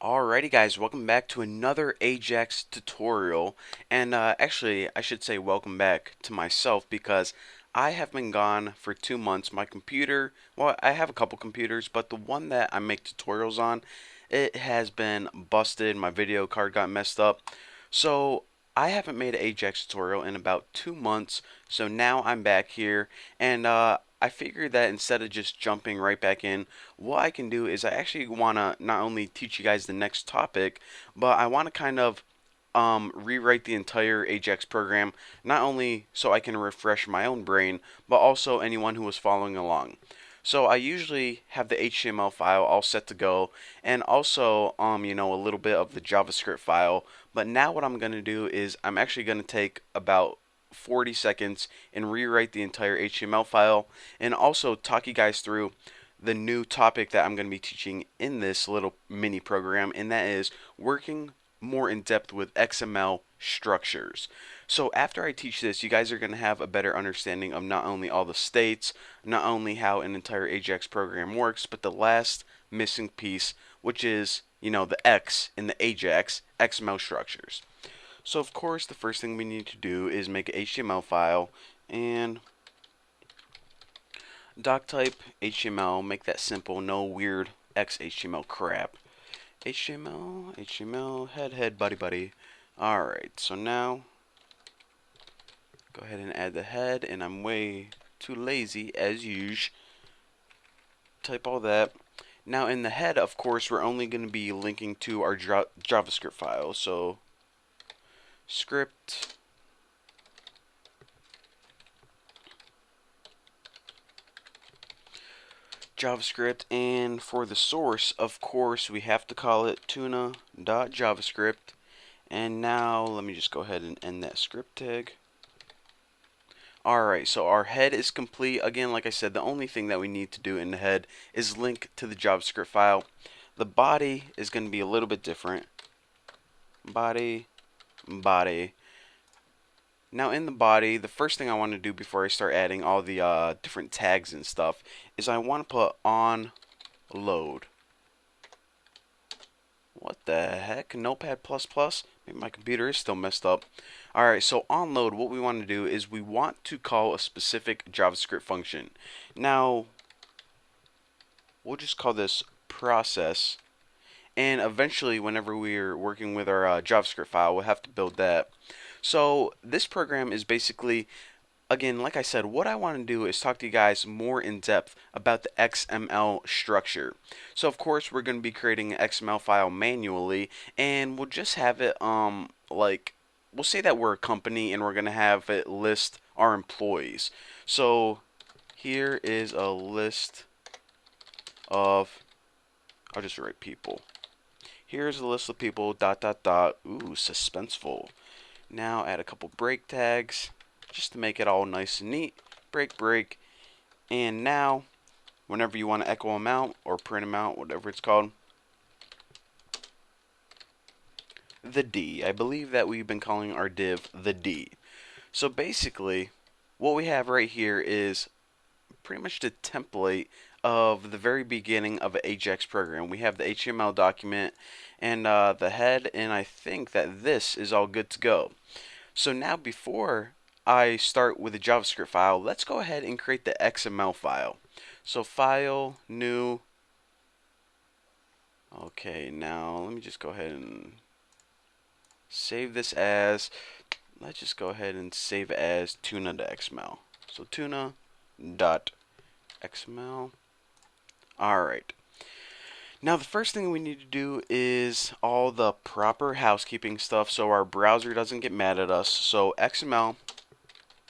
Alrighty guys, welcome back to another AJAX tutorial, and actually I should say welcome back to myself because I have been gone for 2 months. My computer, well, I have a couple computers, but the one that I make tutorials on, it has been busted. My video card got messed up, so I haven't made an AJAX tutorial in about 2 months, so now I'm back here, and I figured that instead of just jumping right back in, what I can do is I actually want to not only teach you guys the next topic, but I want to kind of rewrite the entire AJAX program, not only so I can refresh my own brain, but also anyone who was following along. So I usually have the HTML file all set to go, and also a little bit of the JavaScript file. But now what I'm going to do is I'm actually going to take about 40 seconds and rewrite the entire HTML file, and also talk you guys through the new topic that I'm going to be teaching in this little mini program, and that is working more in depth with XML structures. So after I teach this, you guys are going to have a better understanding of not only all the states, not only how an entire AJAX program works, but the last missing piece, which is, the X in the AJAX, XML structures. So of course, the first thing we need to do is make an HTML file, and doc type HTML, make that simple, no weird XHTML crap. HTML, head, buddy. Alright, so now go ahead and add the head, and I'm way too lazy as usual. Type all that. Now in the head, of course, we're only going to be linking to our JavaScript file. So script JavaScript, and for the source, of course, we have to call it tuna.javascript. And now let me just go ahead and end that script tag. Alright, so our head is complete. Again, like I said, the only thing that we need to do in the head is link to the JavaScript file. The body is going to be a little bit different. Body. Now in the body, the first thing I want to do before I start adding all the different tags and stuff is I want to put on load. What the heck? Notepad++? Maybe my computer is still messed up. Alright, so on load, what we want to do is we want to call a specific JavaScript function. Now, we'll just call this process. And eventually, whenever we're working with our JavaScript file, we'll have to build that. So this program is basically, again, like I said, what I want to do is talk to you guys more in depth about the XML structure. So of course we're going to be creating an XML file manually, and we'll just have it like, we'll say that we're a company and we're going to have it list our employees. So here is a list of, I'll just write people. Here's a list of people, ... Ooh, suspenseful. Now add a couple break tags just to make it all nice and neat. Break. And now, whenever you want to echo them out or print them out, whatever it's called, the D. I believe that we've been calling our div the D. So basically, what we have right here is pretty much the template of the very beginning of an AJAX program. We have the HTML document and the head, and I think that this is all good to go. So now before I start with the JavaScript file, let's go ahead and create the XML file. So file, new. Okay, now let me just go ahead and save this as, let's just go ahead and save it as tuna.xml. So tuna.xml. Alright. Now the first thing we need to do is all the proper housekeeping stuff so our browser doesn't get mad at us. So XML